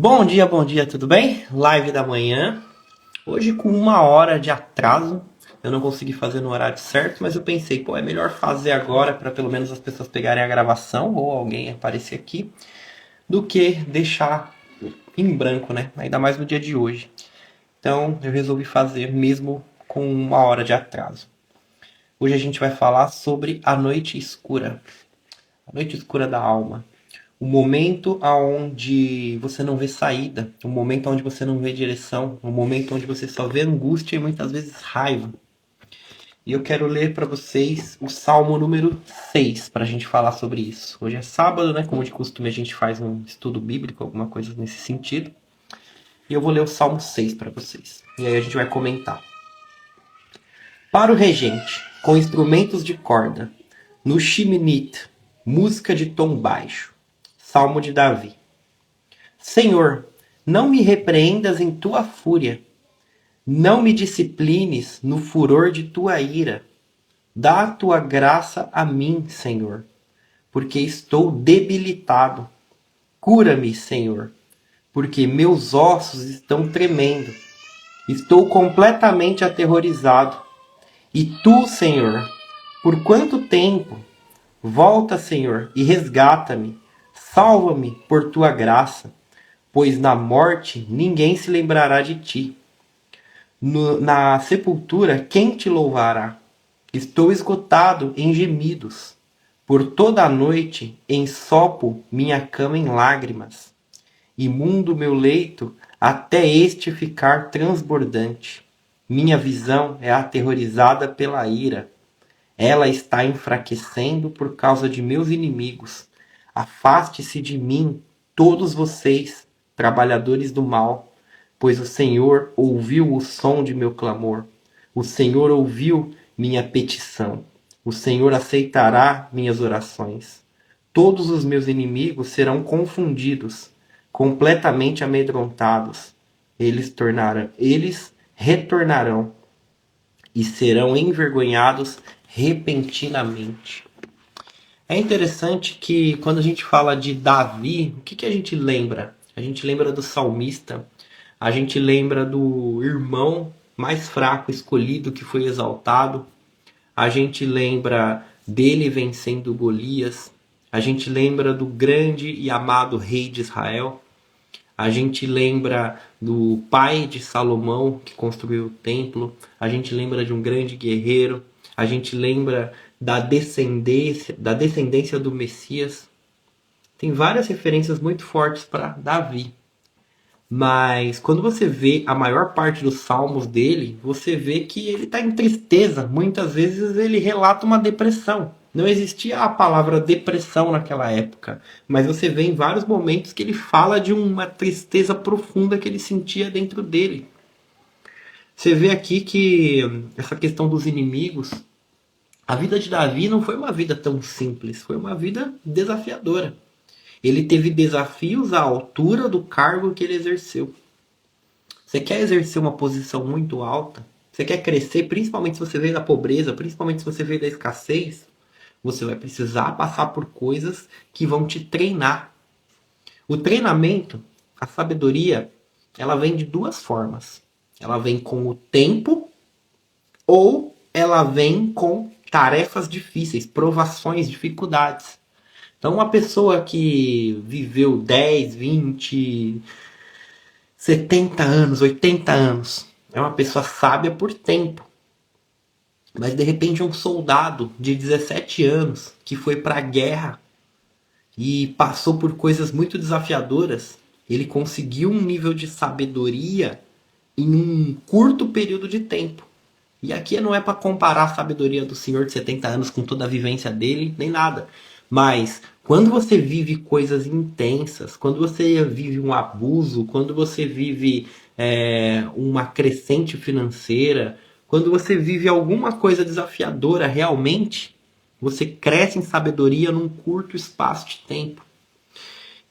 Bom dia, tudo bem? Live da manhã. Hoje com 1 hora de atraso. Eu não consegui fazer no horário certo, mas eu pensei, pô, é melhor fazer agora para pelo menos as pessoas pegarem a gravação ou alguém aparecer aqui, do que deixar em branco, né? Ainda mais no dia de hoje. Então eu resolvi fazer mesmo com 1 hora de atraso. Hoje a gente vai falar sobre a noite escura. A noite escura da alma. O momento aonde você não vê saída, o momento onde você não vê direção, o momento onde você só vê angústia e muitas vezes raiva. E eu quero ler para vocês o Salmo número 6 para a gente falar sobre isso. Hoje é sábado, né? Como de costume a gente faz um estudo bíblico, alguma coisa nesse sentido. E eu vou ler o Salmo 6 para vocês. E aí a gente vai comentar. Para o regente, com instrumentos de corda, no Shiminit, música de tom baixo. Salmo de Davi. Senhor, não me repreendas em tua fúria, não me disciplines no furor de tua ira. Dá a tua graça a mim, Senhor, porque estou debilitado. Cura-me, Senhor, porque meus ossos estão tremendo. Estou completamente aterrorizado. E tu, Senhor, por quanto tempo? Volta, Senhor, e resgata-me. Salva-me por tua graça, pois na morte ninguém se lembrará de ti. Na sepultura, quem te louvará? Estou esgotado em gemidos. Por toda a noite ensopo minha cama em lágrimas. Imundo meu leito até este ficar transbordante. Minha visão é aterrorizada pela ira. Ela está enfraquecendo por causa de meus inimigos. Afaste-se de mim, todos vocês, trabalhadores do mal, pois o Senhor ouviu o som de meu clamor. O Senhor ouviu minha petição. O Senhor aceitará minhas orações. Todos os meus inimigos serão confundidos, completamente amedrontados. Eles retornarão e serão envergonhados repentinamente. É interessante que quando a gente fala de Davi, o que a gente lembra? A gente lembra do salmista, a gente lembra do irmão mais fraco escolhido que foi exaltado, a gente lembra dele vencendo Golias, a gente lembra do grande e amado rei de Israel, a gente lembra do pai de Salomão que construiu o templo, a gente lembra de um grande guerreiro, a gente lembra da descendência do Messias. Tem várias referências muito fortes para Davi. Mas quando você vê a maior parte dos salmos dele, você vê que ele está em tristeza. Muitas vezes ele relata uma depressão. Não existia a palavra depressão naquela época, mas você vê em vários momentos que ele fala de uma tristeza profunda que ele sentia dentro dele. Você vê aqui que essa questão dos inimigos, a vida de Davi não foi uma vida tão simples, foi uma vida desafiadora. Ele teve desafios à altura do cargo que ele exerceu. Você quer exercer uma posição muito alta? Você quer crescer, principalmente se você veio da pobreza, principalmente se você veio da escassez? Você vai precisar passar por coisas que vão te treinar. O treinamento, a sabedoria, ela vem de duas formas. Ela vem com o tempo ou ela vem com tarefas difíceis, provações, dificuldades. Então, uma pessoa que viveu 10, 20, 70 anos, 80 anos, é uma pessoa sábia por tempo. Mas, de repente, um soldado de 17 anos que foi para a guerra e passou por coisas muito desafiadoras, ele conseguiu um nível de sabedoria em um curto período de tempo. E aqui não é para comparar a sabedoria do senhor de 70 anos com toda a vivência dele, nem nada. Mas quando você vive coisas intensas, quando você vive um abuso, quando você vive uma crescente financeira, quando você vive alguma coisa desafiadora realmente, você cresce em sabedoria num curto espaço de tempo.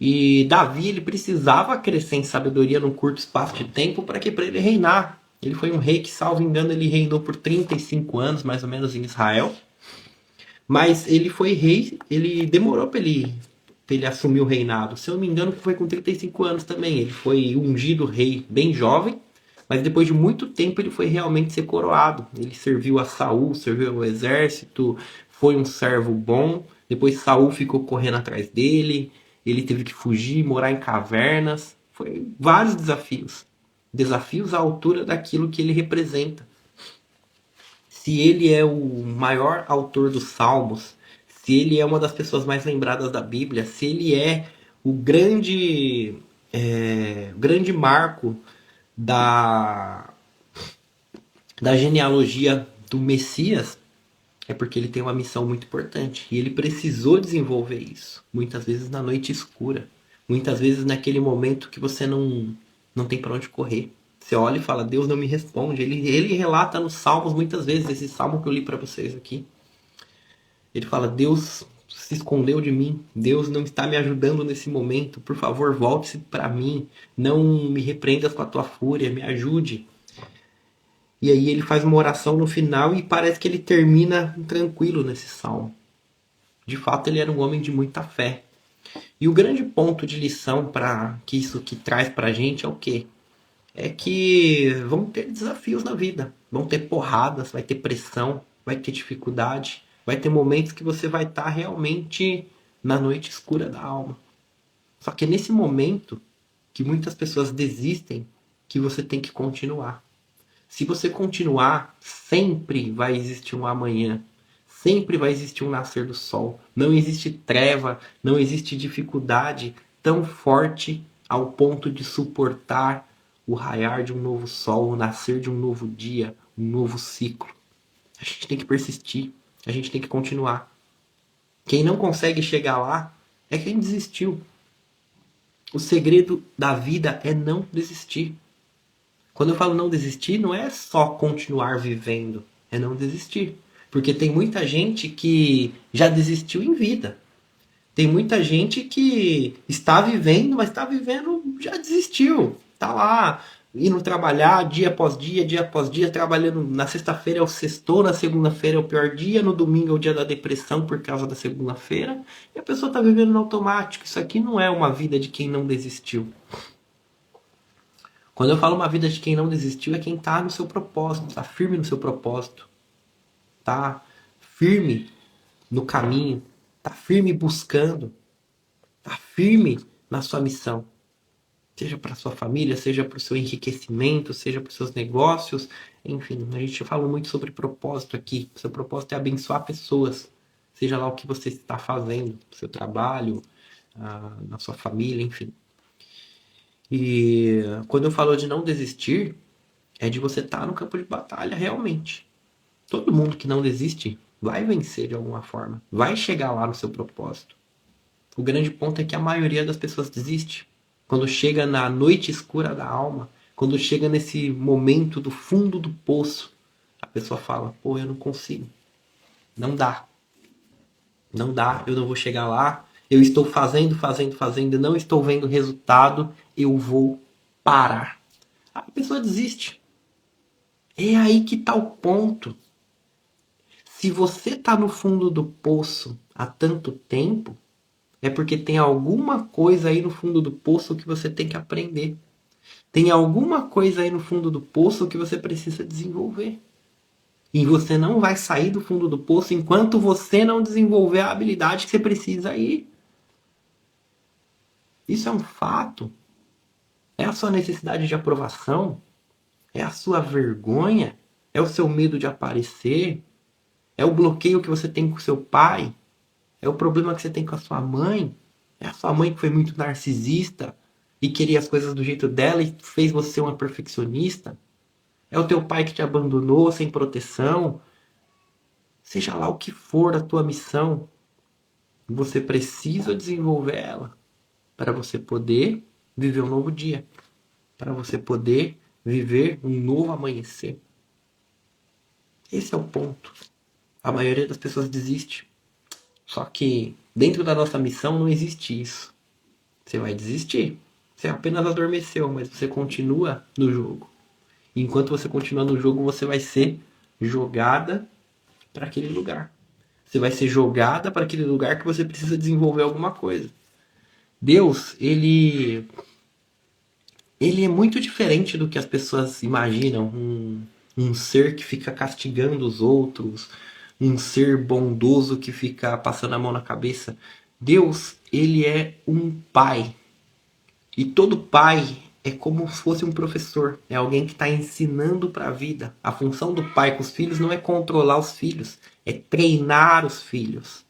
E Davi, ele precisava crescer em sabedoria num curto espaço de tempo para que para ele reinar. Ele foi um rei que, salvo engano, ele reinou por 35 anos, mais ou menos, em Israel. Mas ele foi rei, ele demorou para ele ele assumiu o reinado? Se eu não me engano, foi com 35 anos também. Ele foi ungido rei bem jovem, mas depois de muito tempo ele foi realmente ser coroado. Ele serviu a Saul, serviu ao exército, foi um servo bom. Depois Saul ficou correndo atrás dele, ele teve que fugir, morar em cavernas. Foi vários desafios. Desafios à altura daquilo que ele representa. Se ele é o maior autor dos Salmos, se ele é uma das pessoas mais lembradas da Bíblia, se ele é o grande marco da, da genealogia do Messias, é porque ele tem uma missão muito importante. E ele precisou desenvolver isso. Muitas vezes na noite escura. Muitas vezes naquele momento que você não tem para onde correr. Você olha e fala, Deus não me responde. Ele relata nos Salmos muitas vezes, esse salmo que eu li para vocês aqui. Ele fala, Deus se escondeu de mim. Deus não está me ajudando nesse momento. Por favor, volte-se para mim. Não me repreendas com a tua fúria. Me ajude. E aí ele faz uma oração no final e parece que ele termina tranquilo nesse salmo. De fato, ele era um homem de muita fé. E o grande ponto de lição para que isso que traz para a gente é o quê? É que vão ter desafios na vida. Vão ter porradas, vai ter pressão, vai ter dificuldade. Vai ter momentos que você vai estar realmente na noite escura da alma. Só que é nesse momento que muitas pessoas desistem que você tem que continuar. Se você continuar, sempre vai existir um amanhã. Sempre vai existir um nascer do sol. Não existe treva, não existe dificuldade tão forte ao ponto de suportar o raiar de um novo sol, o nascer de um novo dia, um novo ciclo. A gente tem que persistir, a gente tem que continuar. Quem não consegue chegar lá é quem desistiu. O segredo da vida é não desistir. Quando eu falo não desistir, não é só continuar vivendo, é não desistir. Porque tem muita gente que já desistiu em vida. Tem muita gente que está vivendo, mas está vivendo, já desistiu. Está lá, indo trabalhar dia após dia, trabalhando. Na sexta-feira é o sextou, na segunda-feira é o pior dia, no domingo é o dia da depressão por causa da segunda-feira. E a pessoa está vivendo no automático. Isso aqui não é uma vida de quem não desistiu. Quando eu falo uma vida de quem não desistiu, é quem está no seu propósito, está firme no seu propósito, está firme no caminho, está firme buscando, está firme na sua missão. Seja para sua família, seja para o seu enriquecimento, seja para os seus negócios, enfim, a gente fala muito sobre propósito aqui. O seu propósito é abençoar pessoas, seja lá o que você está fazendo, no seu trabalho, na sua família, enfim. E quando eu falo de não desistir, é de você estar no campo de batalha realmente. Todo mundo que não desiste vai vencer de alguma forma, vai chegar lá no seu propósito. O grande ponto é que a maioria das pessoas desiste. Quando chega na noite escura da alma, quando chega nesse momento do fundo do poço, a pessoa fala, pô, eu não consigo. Não dá. Não dá, eu não vou chegar lá. Eu estou fazendo, não estou vendo resultado, eu vou parar. A pessoa desiste. É aí que está o ponto. Se você está no fundo do poço há tanto tempo, é porque tem alguma coisa aí no fundo do poço que você tem que aprender. Tem alguma coisa aí no fundo do poço que você precisa desenvolver. E você não vai sair do fundo do poço enquanto você não desenvolver a habilidade que você precisa ir. Isso é um fato. É a sua necessidade de aprovação? É a sua vergonha? É o seu medo de aparecer? É o bloqueio que você tem com seu pai? É o problema que você tem com a sua mãe? É a sua mãe que foi muito narcisista e queria as coisas do jeito dela e fez você uma perfeccionista? É o teu pai que te abandonou sem proteção? Seja lá o que for a tua missão, você precisa desenvolver ela para você poder viver um novo dia, para você poder viver um novo amanhecer. Esse é o ponto. A maioria das pessoas desiste. Só que dentro da nossa missão não existe isso. Você vai desistir. Você apenas adormeceu, mas você continua no jogo. E enquanto você continua no jogo, você vai ser jogada para aquele lugar. Você vai ser jogada para aquele lugar que você precisa desenvolver alguma coisa. Deus, ele é muito diferente do que as pessoas imaginam. Um ser que fica castigando os outros, um ser bondoso que fica passando a mão na cabeça. Deus, ele é um pai. E todo pai é como se fosse um professor. É alguém que está ensinando para a vida. A função do pai com os filhos não é controlar os filhos, é treinar os filhos.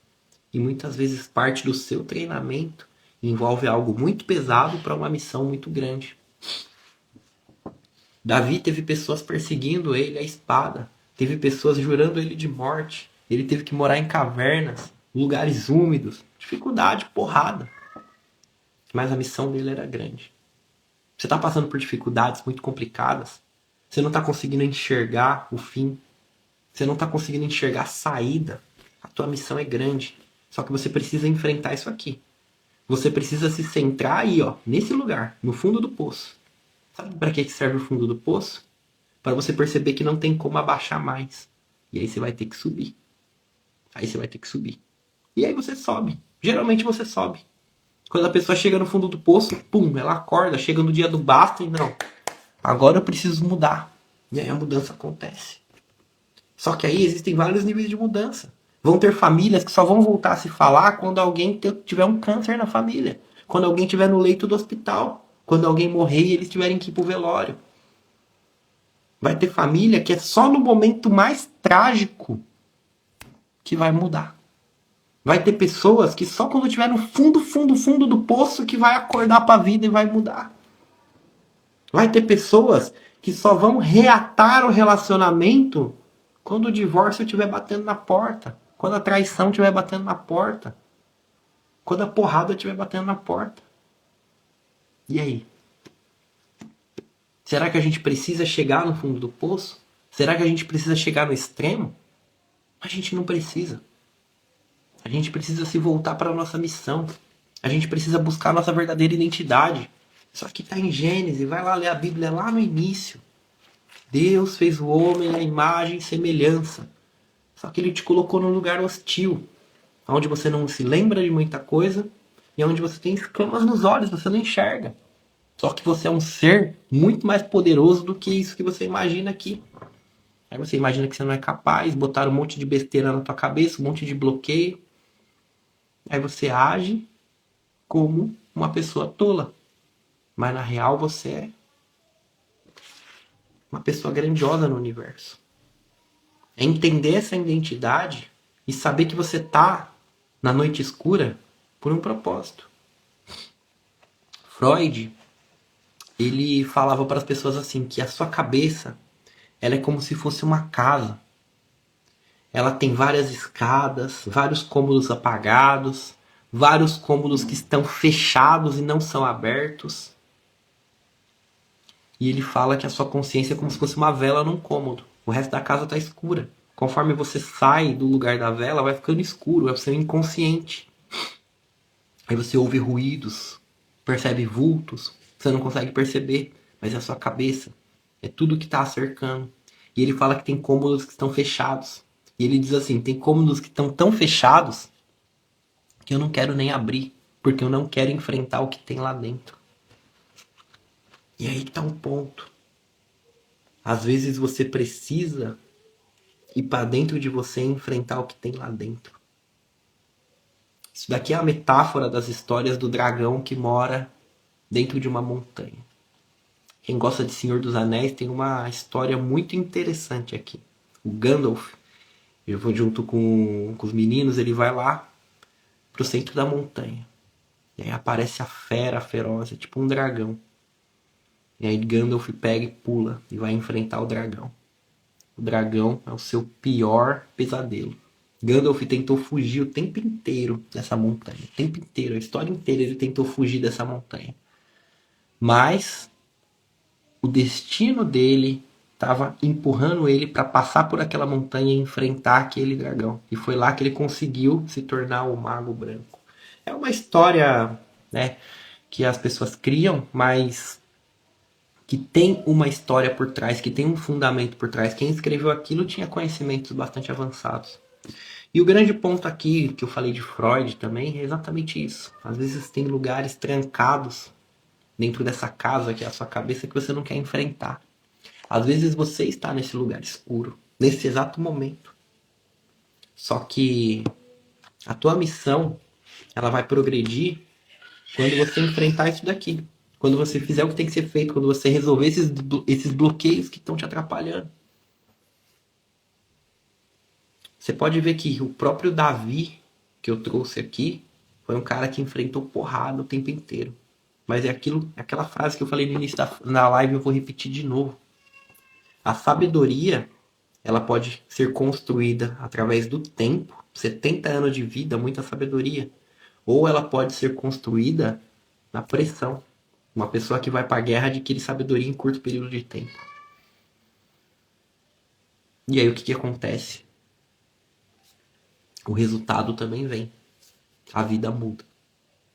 E muitas vezes parte do seu treinamento envolve algo muito pesado para uma missão muito grande. Davi teve pessoas perseguindo ele à espada. Teve pessoas jurando ele de morte. Ele teve que morar em cavernas, lugares úmidos. Dificuldade, porrada. Mas a missão dele era grande. Você está passando por dificuldades muito complicadas. Você não está conseguindo enxergar o fim. Você não está conseguindo enxergar a saída. A tua missão é grande. Só que você precisa enfrentar isso aqui. Você precisa se centrar aí, ó, nesse lugar, no fundo do poço. Sabe para que serve o fundo do poço? Para você perceber que não tem como abaixar mais. E aí você vai ter que subir. Aí você vai ter que subir. E aí você sobe. Geralmente você sobe. Quando a pessoa chega no fundo do poço, pum, ela acorda, chega no dia do basta e não. Agora eu preciso mudar. E aí a mudança acontece. Só que aí existem vários níveis de mudança. Vão ter famílias que só vão voltar a se falar quando alguém tiver um câncer na família. Quando alguém estiver no leito do hospital. Quando alguém morrer e eles tiverem que ir pro velório. Vai ter família que é só no momento mais trágico que vai mudar. Vai ter pessoas que só quando estiver no fundo, fundo, fundo do poço que vai acordar para a vida e vai mudar. Vai ter pessoas que só vão reatar o relacionamento quando o divórcio estiver batendo na porta. Quando a traição estiver batendo na porta. Quando a porrada estiver batendo na porta. E aí? Será que a gente precisa chegar no fundo do poço? Será que a gente precisa chegar no extremo? A gente não precisa. A gente precisa se voltar para a nossa missão. A gente precisa buscar a nossa verdadeira identidade. Isso aqui está em Gênesis. Vai lá ler a Bíblia lá no início. Deus fez o homem à imagem e semelhança. Só que ele te colocou num lugar hostil. Onde você não se lembra de muita coisa. E onde você tem escamas nos olhos. Você não enxerga. Só que você é um ser muito mais poderoso do que isso que você imagina aqui. Aí você imagina que você não é capaz. Botaram um monte de besteira na tua cabeça. Um monte de bloqueio. Aí você age como uma pessoa tola. Mas na real você é uma pessoa grandiosa no universo. É entender essa identidade e saber que você tá na noite escura por um propósito. Freud, ele falava para as pessoas assim, que a sua cabeça, ela é como se fosse uma casa. Ela tem várias escadas, vários cômodos apagados, vários cômodos que estão fechados e não são abertos. E ele fala que a sua consciência é como se fosse uma vela num cômodo. O resto da casa está escura. Conforme você sai do lugar da vela, vai ficando escuro. É o seu inconsciente. Aí você ouve ruídos, percebe vultos. Você não consegue perceber, mas é a sua cabeça. É tudo que está cercando. E ele fala que tem cômodos que estão fechados. E ele diz assim, tem cômodos que estão tão fechados que eu não quero nem abrir. Porque eu não quero enfrentar o que tem lá dentro. E aí que tá um ponto. Às vezes você precisa ir para dentro de você e enfrentar o que tem lá dentro. Isso daqui é a metáfora das histórias do dragão que mora dentro de uma montanha. Quem gosta de Senhor dos Anéis tem uma história muito interessante aqui. O Gandalf, eu vou junto com os meninos, ele vai lá pro centro da montanha. E aí aparece a fera feroz, é tipo um dragão. E aí Gandalf pega e pula e vai enfrentar o dragão. O dragão é o seu pior pesadelo. Gandalf tentou fugir o tempo inteiro dessa montanha. O tempo inteiro, a história inteira ele tentou fugir dessa montanha. Mas o destino dele estava empurrando ele para passar por aquela montanha e enfrentar aquele dragão. E foi lá que ele conseguiu se tornar o Mago Branco. É uma história, né, que as pessoas criam, mas que tem uma história por trás, que tem um fundamento por trás. Quem escreveu aquilo tinha conhecimentos bastante avançados. E o grande ponto aqui que eu falei de Freud também é exatamente isso. Às vezes tem lugares trancados dentro dessa casa que é a sua cabeça que você não quer enfrentar. Às vezes você está nesse lugar escuro, nesse exato momento. Só que a tua missão, ela vai progredir quando você enfrentar isso daqui. Quando você fizer o que tem que ser feito, quando você resolver esses bloqueios que estão te atrapalhando. Você pode ver que o próprio Davi, que eu trouxe aqui, foi um cara que enfrentou porrada o tempo inteiro. Mas é aquela frase que eu falei no início da live, eu vou repetir de novo. A sabedoria, ela pode ser construída através do tempo, 70 anos de vida, muita sabedoria. Ou ela pode ser construída na pressão. Uma pessoa que vai para a guerra adquire sabedoria em curto período de tempo. E aí o que acontece? O resultado também vem. A vida muda.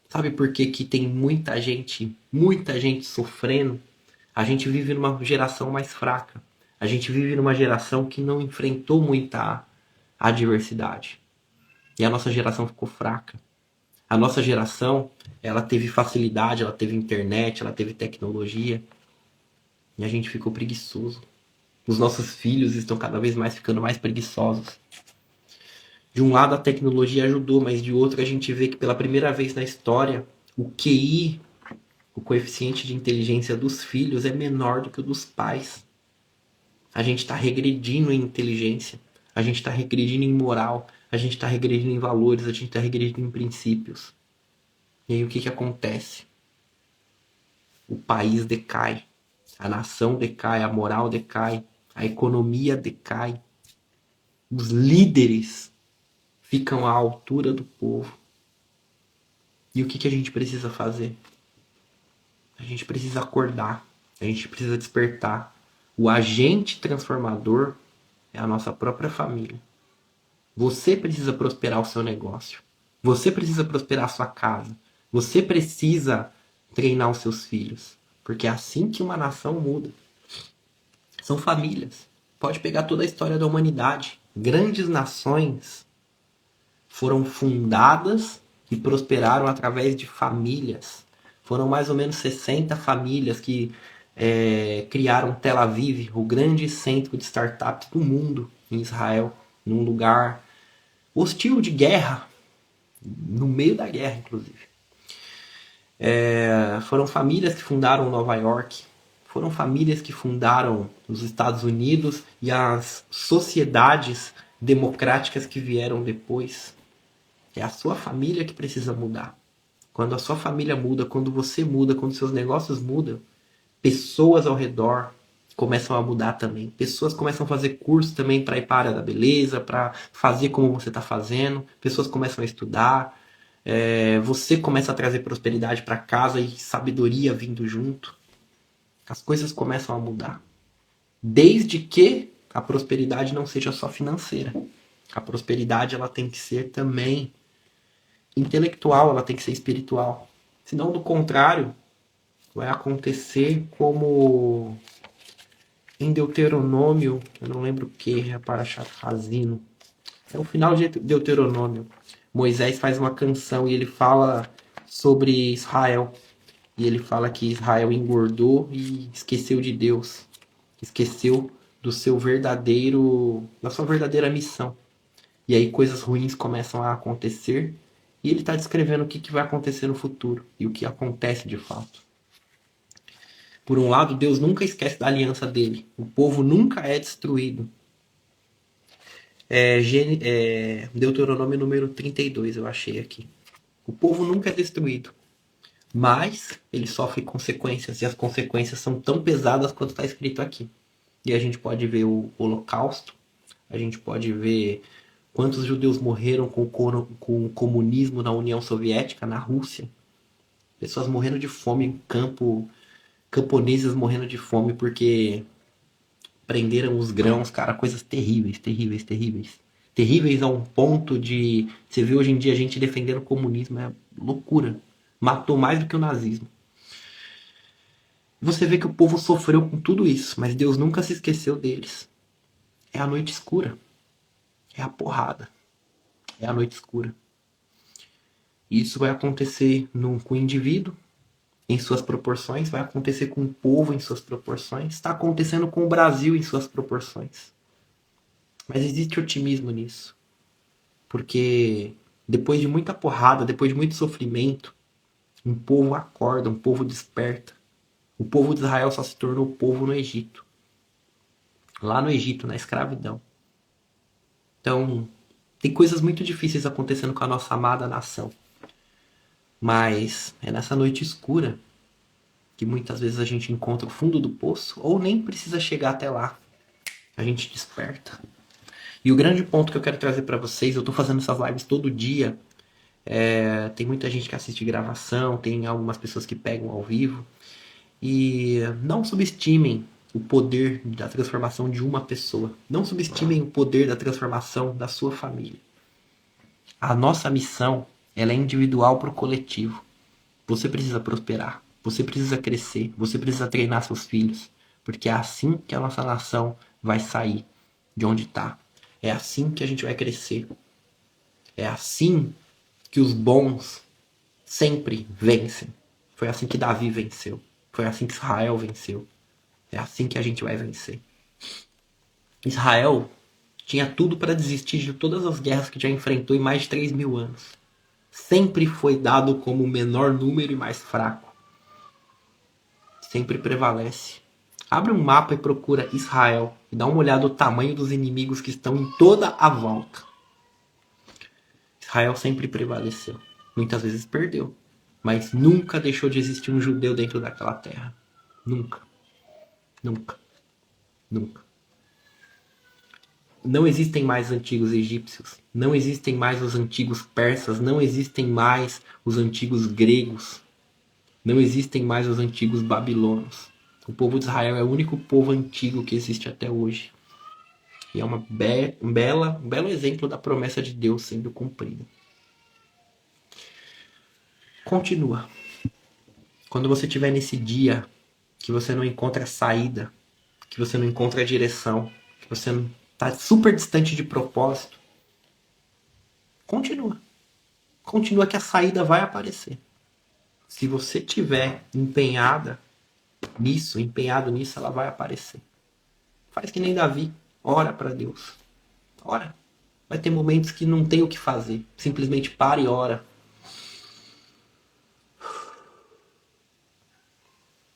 Sabe por que que tem muita gente sofrendo? A gente vive numa geração mais fraca. A gente vive numa geração que não enfrentou muita adversidade. E a nossa geração ficou fraca. A nossa geração, ela teve facilidade, ela teve internet, ela teve tecnologia. E a gente ficou preguiçoso. Os nossos filhos estão cada vez mais ficando mais preguiçosos. De um lado a tecnologia ajudou, mas de outro a gente vê que pela primeira vez na história, o QI, o coeficiente de inteligência dos filhos é menor do que o dos pais. A gente está regredindo em inteligência, a gente está regredindo em moral, a gente está regredindo em valores, a gente está regredindo em princípios. E aí o que acontece? O país decai, a nação decai, a moral decai, a economia decai, os líderes ficam à altura do povo. E o que a gente precisa fazer? A gente precisa acordar, a gente precisa despertar. O agente transformador é a nossa própria família. Você precisa prosperar o seu negócio. Você precisa prosperar a sua casa. Você precisa treinar os seus filhos. Porque é assim que uma nação muda. São famílias. Pode pegar toda a história da humanidade. Grandes nações foram fundadas e prosperaram através de famílias. Foram mais ou menos 60 famílias que criaram Tel Aviv, o grande centro de startups do mundo, em Israel, num lugar hostil de guerra, no meio da guerra, inclusive. Foram famílias que fundaram Nova York, foram famílias que fundaram os Estados Unidos e as sociedades democráticas que vieram depois. É a sua família que precisa mudar. Quando a sua família muda, quando você muda, quando seus negócios mudam, pessoas ao redor começam a mudar também. Pessoas começam a fazer curso também para ir para a área da beleza, para fazer como você está fazendo. Pessoas começam a estudar. Você começa a trazer prosperidade para casa e sabedoria vindo junto. As coisas começam a mudar. Desde que a prosperidade não seja só financeira. A prosperidade ela tem que ser também intelectual, ela tem que ser espiritual. Senão, do contrário, vai acontecer como em Deuteronômio, eu não lembro o que, é Parashat Razino. É o final de Deuteronômio. Moisés faz uma canção e ele fala sobre Israel. E ele fala que Israel engordou e esqueceu de Deus. Esqueceu do seu da sua verdadeira missão. E aí coisas ruins começam a acontecer. E ele está descrevendo o que vai acontecer no futuro. E o que acontece de fato. Por um lado, Deus nunca esquece da aliança dele. O povo nunca é destruído. Deuteronômio número 32, eu achei aqui. O povo nunca é destruído. Mas ele sofre consequências. E as consequências são tão pesadas quanto está escrito aqui. E a gente pode ver o Holocausto. A gente pode ver quantos judeus morreram com o comunismo na União Soviética, na Rússia. Pessoas morrendo de fome em campo. Camponeses morrendo de fome porque prenderam os grãos, cara, coisas terríveis, terríveis, terríveis. Terríveis a um ponto de... Você vê hoje em dia a gente defendendo o comunismo, é loucura. Matou mais do que o nazismo. Você vê que o povo sofreu com tudo isso, mas Deus nunca se esqueceu deles. É a noite escura. É a porrada. É a noite escura. E isso vai acontecer com o indivíduo em suas proporções, vai acontecer com o povo em suas proporções, está acontecendo com o Brasil em suas proporções. Mas existe otimismo nisso, porque depois de muita porrada, depois de muito sofrimento, um povo acorda, um povo desperta. O povo de Israel só se tornou povo no Egito. Lá no Egito, na escravidão. Então, tem coisas muito difíceis acontecendo com a nossa amada nação. Mas é nessa noite escura que muitas vezes a gente encontra o fundo do poço, ou nem precisa chegar até lá. A gente desperta. E o grande ponto que eu quero trazer para vocês, eu tô fazendo essas lives todo dia. Tem muita gente que assiste gravação, tem algumas pessoas que pegam ao vivo. E não subestimem o poder da transformação de uma pessoa. Não subestimem o poder da transformação da sua família. A nossa missão, ela é individual para o coletivo. Você precisa prosperar, você precisa crescer, você precisa treinar seus filhos, porque é assim que a nossa nação vai sair de onde está. É assim que a gente vai crescer. É assim que os bons sempre vencem. Foi assim que Davi venceu. Foi assim que Israel venceu. É assim que a gente vai vencer. Israel tinha tudo para desistir de todas as guerras que já enfrentou em mais de 3.000 anos. Sempre foi dado como o menor número e mais fraco. Sempre prevalece. Abre um mapa e procura Israel e dá uma olhada no tamanho dos inimigos que estão em toda a volta. Israel sempre prevaleceu. Muitas vezes perdeu, mas nunca deixou de existir um judeu dentro daquela terra. Nunca. Nunca. Nunca. Não existem mais antigos egípcios, não existem mais os antigos persas, não existem mais os antigos gregos, não existem mais os antigos babilônios. O povo de Israel é o único povo antigo que existe até hoje. E é um belo exemplo da promessa de Deus sendo cumprida. Continua. Quando você estiver nesse dia que você não encontra saída, que você não encontra direção, que você está super distante de propósito, continua. Continua que a saída vai aparecer. Se você tiver empenhado nisso, ela vai aparecer. Faz que nem Davi. Ora para Deus. Ora. Vai ter momentos que não tem o que fazer. Simplesmente para e ora.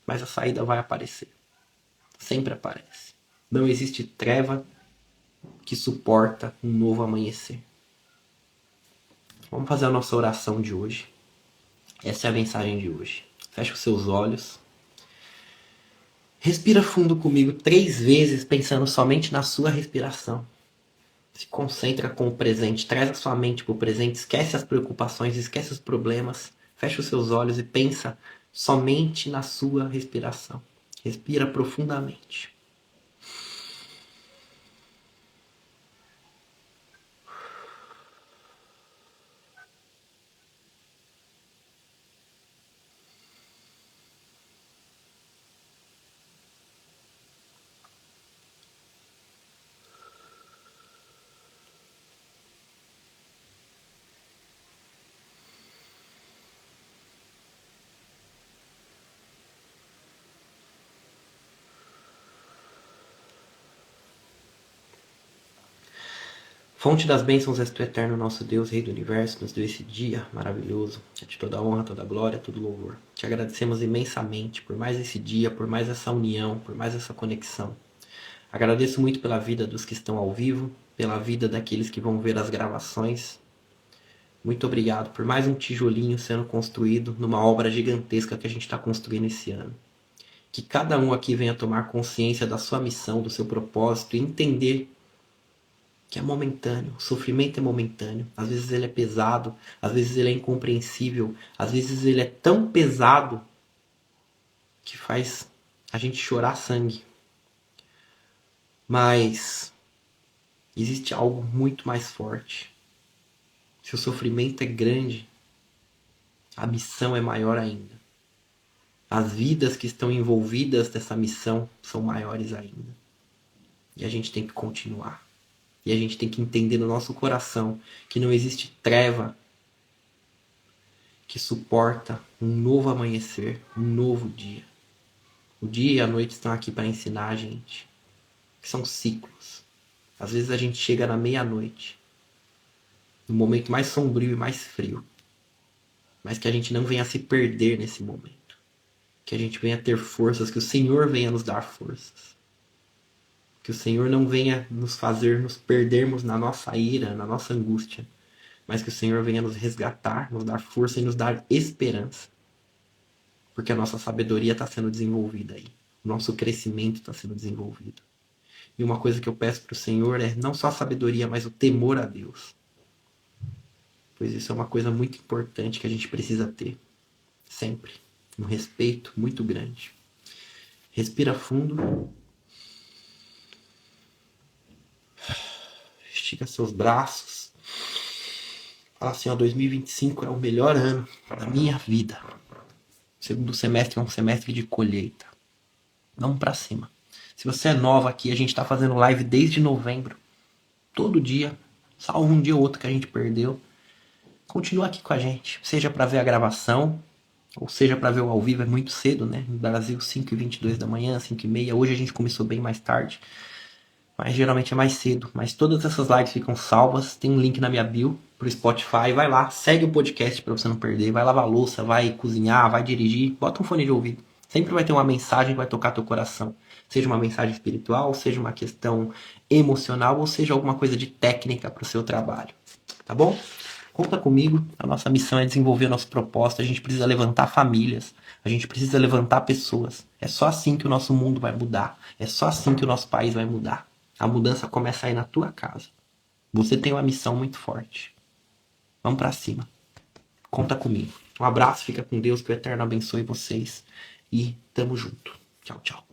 Mas a saída vai aparecer. Sempre aparece. Não existe treva que suporta um novo amanhecer. Vamos fazer a nossa oração de hoje. Essa é a mensagem de hoje. Feche os seus olhos. Respira fundo comigo 3 vezes, pensando somente na sua respiração. Se concentra com o presente, traz a sua mente para o presente, esquece as preocupações, esquece os problemas, fecha os seus olhos e pensa somente na sua respiração. Respira profundamente. Fonte das bênçãos és tu, eterno nosso Deus, Rei do Universo, nos deu esse dia maravilhoso. A ti toda a honra, toda a glória, todo louvor. Te agradecemos imensamente por mais esse dia, por mais essa união, por mais essa conexão. Agradeço muito pela vida dos que estão ao vivo, pela vida daqueles que vão ver as gravações. Muito obrigado por mais um tijolinho sendo construído numa obra gigantesca que a gente está construindo esse ano. Que cada um aqui venha tomar consciência da sua missão, do seu propósito e entender que é momentâneo, o sofrimento é momentâneo, às vezes ele é pesado, às vezes ele é incompreensível, às vezes ele é tão pesado que faz a gente chorar sangue. Mas existe algo muito mais forte. Se o sofrimento é grande, a missão é maior ainda. As vidas que estão envolvidas nessa missão são maiores ainda. E a gente tem que continuar. E a gente tem que entender no nosso coração que não existe treva que suporta um novo amanhecer, um novo dia. O dia e a noite estão aqui para ensinar a gente que são ciclos. Às vezes a gente chega na meia-noite, no momento mais sombrio e mais frio, mas que a gente não venha se perder nesse momento. Que a gente venha ter forças, que o Senhor venha nos dar forças. Que o Senhor não venha nos fazer nos perdermos na nossa ira, na nossa angústia, mas que o Senhor venha nos resgatar, nos dar força e nos dar esperança. Porque a nossa sabedoria está sendo desenvolvida aí. O nosso crescimento está sendo desenvolvido. E uma coisa que eu peço para o Senhor é não só a sabedoria, mas o temor a Deus. Pois isso é uma coisa muito importante que a gente precisa ter. Sempre. Um respeito muito grande. Respira fundo. Estica seus braços. Fala assim, ó, 2025 é o melhor ano da minha vida. O segundo semestre é um semestre de colheita. Vamos pra cima. Se você é nova aqui, a gente tá fazendo live desde novembro. Todo dia. Salvo um dia ou outro que a gente perdeu. Continua aqui com a gente. Seja pra ver a gravação, ou seja pra ver o ao vivo. É muito cedo, né? No Brasil, 5h22 da manhã, 5h30. Hoje a gente começou bem mais tarde. Mas geralmente é mais cedo. Mas todas essas lives ficam salvas. Tem um link na minha bio pro Spotify. Vai lá, segue o podcast pra você não perder. Vai lavar louça, vai cozinhar, vai dirigir. Bota um fone de ouvido. Sempre vai ter uma mensagem que vai tocar teu coração. Seja uma mensagem espiritual, seja uma questão emocional, ou seja alguma coisa de técnica pro seu trabalho. Tá bom? Conta comigo. A nossa missão é desenvolver o nosso propósito. A gente precisa levantar famílias. A gente precisa levantar pessoas. É só assim que o nosso mundo vai mudar. É só assim que o nosso país vai mudar. A mudança começa aí na tua casa. Você tem uma missão muito forte. Vamos pra cima. Conta comigo. Um abraço, fica com Deus, que o Eterno abençoe vocês. E tamo junto. Tchau, tchau.